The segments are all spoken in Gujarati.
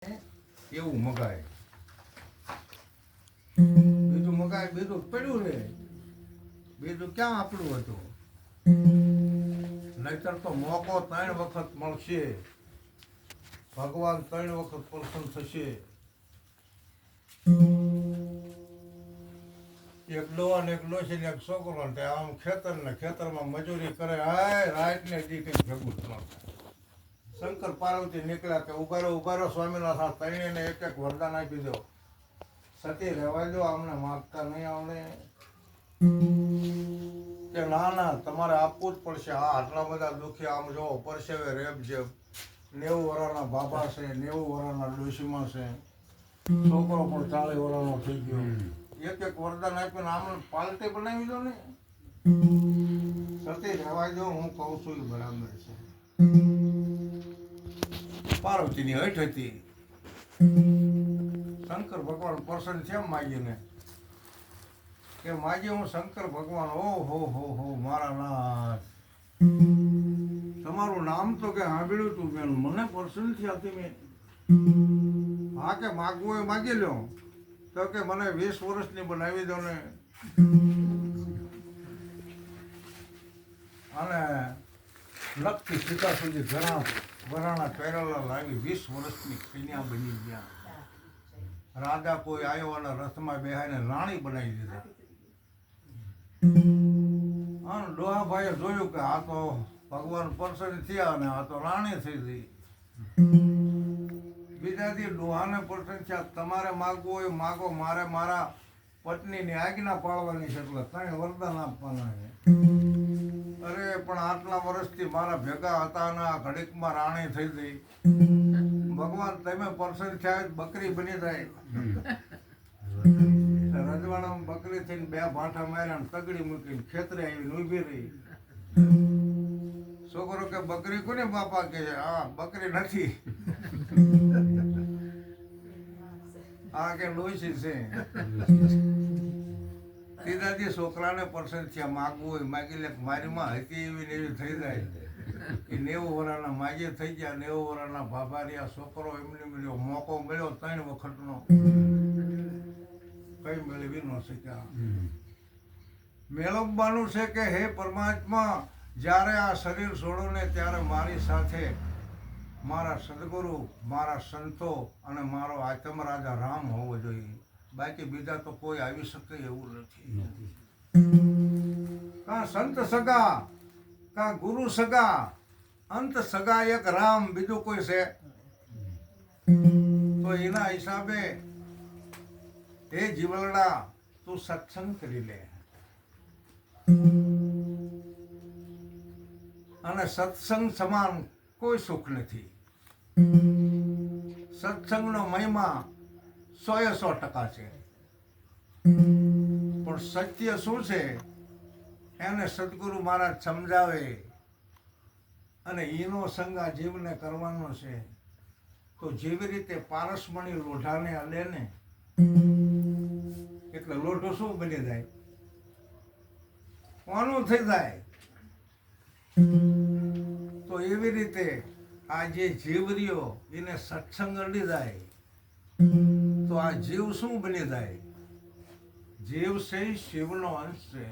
એવું મગાય બીજું મગાય બીજું પડ્યું રે બીજું ક્યાં આપણું હતું નહીતર તો મોકો 3 વખત મળશે ભગવાન 3 વખત પ્રસન્ન થશે એક ડોહા ને એક ડોશી ને એક છોકરો ને આમ ખેતરમાં મજૂરી કરે હાય રાત ને દી કઈ ભેગું ન થાય શંકર પાર્વતી નીકળ્યા કે ઉભા રહો સ્વામિનાથ ત્રણેયને એક એક વરદાન આપી દો સતી રહેવા દો અમને માગતા નહીં આવડે કે ના તમારે આપવું જ પડશે આટલા બધા દુઃખી આમ જો પરસેવે રેબ છે 90 વર્ષના બાબા છે 90 વર્ષના ડોશીમાં છે છોકરો પણ 40 વર્ષનો થઈ ગયો એક એક વરદાન આપ્યું આમને પાલટી બનાવી દો ને સતી રહેવા દો હું કહું છું એ બરાબર છે પાર્વતીની હઠ હતી શંકર ભગવાન પ્રસન્ન છે માગીને કે માગી હું શંકર ભગવાન હો મારા નાથ તમારું નામ તો કે સાંભળ્યું તું બેન મને પ્રસન્ન થયા મેં હા કે માગવું હોય માગી લો તો કે મને 20 વર્ષની બનાવી દો ને અને લગથી સીતા સુધી ઘણા વરાણા પહેરેલા લાવી 20 વર્ષની કન્યા બની ગયા રાજા કોઈ આવ્યો અને રથમાં બેહાઈને રાણી બનાવી દીધા અને ડોહાભાઈએ જોયું કે આ તો ભગવાન પ્રસન્ન થયા અને આ તો રાણી થઈ ગઈ બીજાથી ડોહાને પ્રસન્ન થયા તમારે માગવું હોય માગો મારે મારા પત્નીની આજ્ઞા પાળવાની છે એટલે 3 વરદાન આપવાના છે અરે પણ આટલા વર્ષથી મારા ભેગા હતા અને આ ઘડીકમાં રાણી થઈ ગઈ ભગવાન તમે પ્રસન્ન થયા બકરી બની જાય રજવાડામાં બકરી થઈને 2 ભાંઠા માર્યા તગડી મૂકીને ખેતરે આવીને ઊભી રહી છોકરો કે બકરી કોને બાપા કે આ બકરી નથી આ કે ડોશી છે સીધાથી છોકરાને પ્રસન્ન થયા માગવું હોય માગી લે મારી માં હતી એવી ને એવી થઈ જાય એ 90 વર્ષના માગે થઈ ગયા 90 વર્ષના ભાભારિયા છોકરો એમને મળ્યો મોકો મળ્યો 3 વખતનો કઈ મેળવી ન શક્યા મેળવવાનું છે કે હે પરમાત્મા જ્યારે આ શરીર છોડો ને ત્યારે મારી સાથે મારા સદગુરુ મારા સંતો અને મારો આત્મ રાજા રામ હોવો જોઈએ બાકી બીજા તો કોઈ આવી શકે એવું નથી કા સંત સગા કા ગુરુ સગા અંત સગા એક રામ બીજું કોઈ છે તો એના હિસાબે હે જીવલડા તું સત્સંગ કરી લે અને સત્સંગ સમાન કોઈ સુખ નથી સત્સંગનો મહિમા 100% છે પણ સત્ય શું છે એને સદગુરુ મહારાજ સમજાવે અને એનો સંગ આ જીવને કરવાનો છે તો જેવી રીતે પારસમણી લોઢાને અલે ને એટલે લોઢો શું બની જાય કોનું થઈ જાય તો એવી રીતે આ જે જીવ રહ્યો એને સત્સંગ અડી જાય તો આ જીવ શું બની જાય જીવ છે શિવનો અંશ છે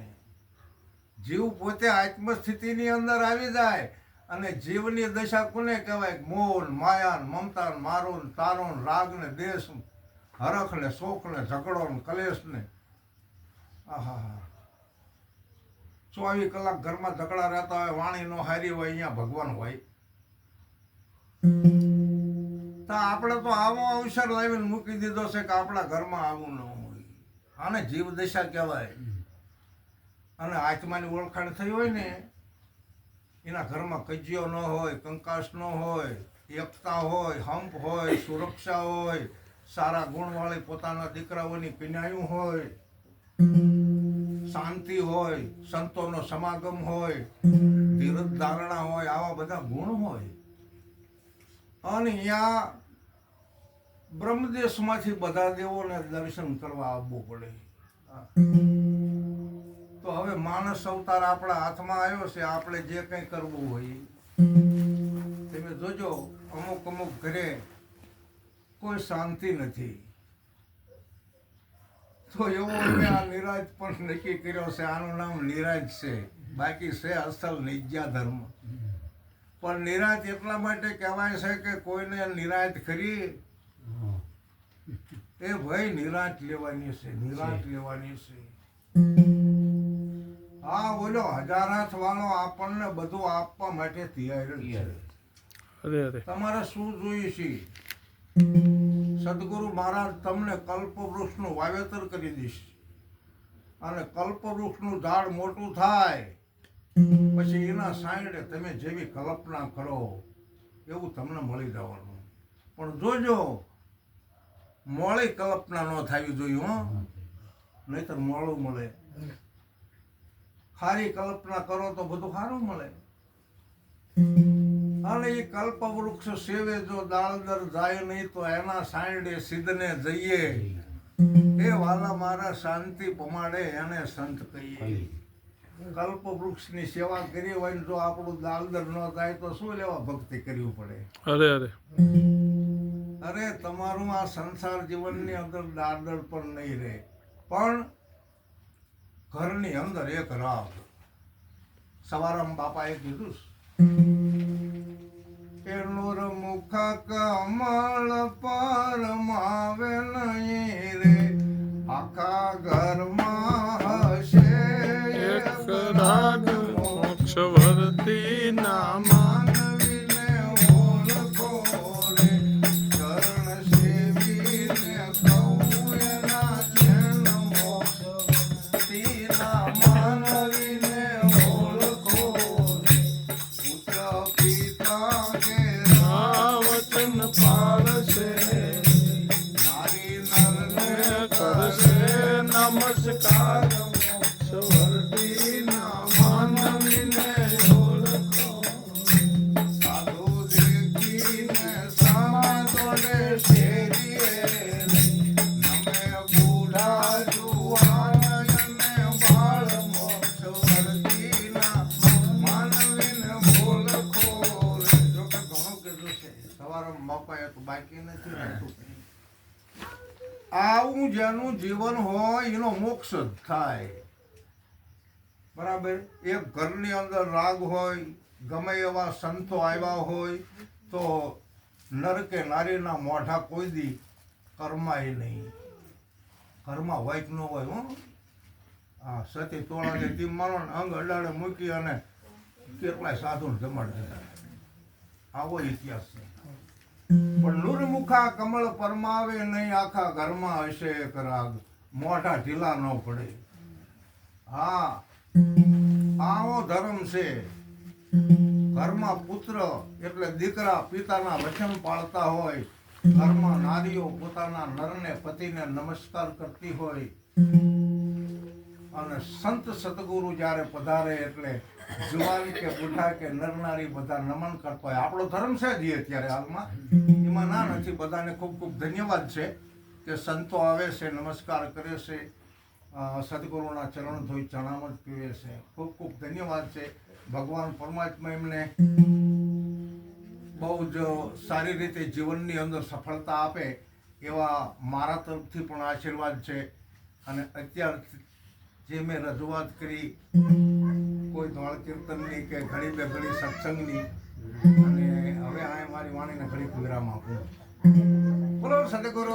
જીવ પોતે આત્મસ્થિતિની અંદર આવી જાય અને જીવની દશા કોને કહેવાય મોહ માયા મમતા મારો તારો રાગ ને દેશ હરખ ને શોખ ને ઝઘડો ને કલેશ ને આહા 24 કલાક ઘરમાં ઝઘડા રહેતા હોય વાણી નો હારી હોય અહીંયા ભગવાન હોય તો આપણે તો આવો અવસર લાવીને મૂકી દીધો છે કે આપણા ઘરમાં આવું ન હોય આને જીવ દશા કહેવાય અને આત્માની ઓળખાણ થઈ હોય ને એના ઘરમાં કજિયો ન હોય કંકાસ ન હોય એકતા હોય હંપ હોય સુરક્ષા હોય સારા ગુણવાળી પોતાના દીકરાઓની કન્યાયું હોય શાંતિ હોય સંતોનો સમાગમ હોય ધીરજ ધારણા હોય આવા બધા ગુણ હોય અને અહીંયા બ્રહ્મદેશમાંથી બધા દેવોને દર્શન કરવા આવવું પડે તો હવે માણસ અવતાર આપણા હાથમાં આવ્યો છે આપણે જે કંઈ કરવું હોય તમે જોજો અમુક ઘરે કોઈ શાંતિ નથી. તો એવો મેં આ નિરાજ પણ નક્કી કર્યો છે, આનું નામ નિરાજ છે. બાકી છે અસલ નિજ્જા ધર્મ. પણ નિરાજ એટલા માટે કહેવાય છે કે કોઈને નિરાજ કરી એ ભાઈ નિરાજ લેવાની છે, નિરાજ લેવાની છે. હા, બોલો 1000 હાથ વાળો આપણને બધું આપવા માટે તૈયાર છે. તમારે શું જોઈએ છે? સદગુરુ મહારાજ તમને કલ્પવૃક્ષનું વાવેતર કરી દઈશ, અને કલ્પવૃક્ષનું ઝાડ મોટું થાય પછી એના સાઈડે તમે જેવી કલ્પના કરો એવું તમને મળી જવાનું. પણ જોજો મોળી કલ્પના ન થવી જોઈએ હો, નહીતર મોળું મળે. સારી કલ્પના કરો તો બધું સારું મળે. અને એ કલ્પવૃક્ષ સેવે જો દાળદર જાય નહીં તો એના સાંયડે સિદ્ધને જઈએ. એ વાલા મારા શાંતિ પમાડે એને સંત કહીએ. કલ્પવૃક્ષની સેવા કરી હોય ને જો આપણું દાળદર ન જાય તો શું લેવા ભક્તિ કરવી પડે? અરે તમારું આ સંસાર જીવનની અંદર દાળદર પણ નહીં રહે, પણ ઘરની અંદર એક રાગ. સવારામ બાપાએ કીધું કે નૂર મુખ કમળ પરમાવે નહીં રે, આખા ઘરમાં હશે એક રાગ મોક્ષ વર્તી ના માનવીને ઓળખો રે. ચરણ સેવીને કહું એના ચરણ મોક્ષ વર્તી ના માનવીને ઓળખો રે. પુત્ર પિતા કે વચન પાળશે, નારી નરને કરશે નમસ્કાર. મોક્ષ વર્તી ના માનવીને ઓળખો. સાધુ દેખીને સામા તોડે શેરીએ, નમે બુઢા જુવાન અને બાળ. મોક્ષ વર્તી ના માનવીને ઓળખો રે. જો કે ઘણું કીધું છે, સવારે બાપાએ તો બાકી નથી રહેતું. આવું જેનું જીવન હોય એનો મોક્ષ જ થાય. બરાબર. એક ઘરની અંદર રાગ હોય, ગમે એવા સંતો આવ્યા હોય તો નર કે નારીના મોઢા કોઈ દી કરમાય નહીં. ઘરમાં હોય કે ન હોય હો. હા, સતી તોળાને તીમ મારો ને અંગ અડાડે મૂકી અને કેટલાય સાધુને જમાડી દીધા. આવો ઇતિહાસ છે. પણ નૂરમુખા કમળ પરમાવે નહીં, આખા ઘરમાં હશે એક રાગ. મોઢા ઢીલા ન પડે. હા, આવો ધર્મ છે. ઘરમાં પુત્ર એટલે દીકરા પિતાના વચન પાળતા હોય, ઘરમાં નારીઓ પોતાના નરને પતિને નમસ્કાર કરતી હોય, અને સંત સતગુરુ જ્યારે પધારે એટલે જુવાન કે બુઢા કે નરનારી બધા નમન કરતો હોય. આપણો ધર્મ છે જ અત્યારે હાલમાં, એમાં ના નથી. બધાને ખૂબ ખૂબ ધન્યવાદ છે કે સંતો આવે છે, નમસ્કાર કરે છે, સદગુરુના ચરણ ધોઈ ચરણામૃત પીવે છે. ખૂબ ખૂબ ધન્યવાદ છે. ભગવાન પરમાત્મા એમને બહુ જ સારી રીતે જીવનની અંદર સફળતા આપે એવા મારા તરફથી પણ આશીર્વાદ છે. અને અત્યાર જે મેં રજૂઆત કરી, કોઈ ધોળ કીર્તનની કે ઘડી બે ઘડી સત્સંગની, અને હવે આ મારી વાણીને ઘડી વિરામ આપું. બોલો સદગુરુ.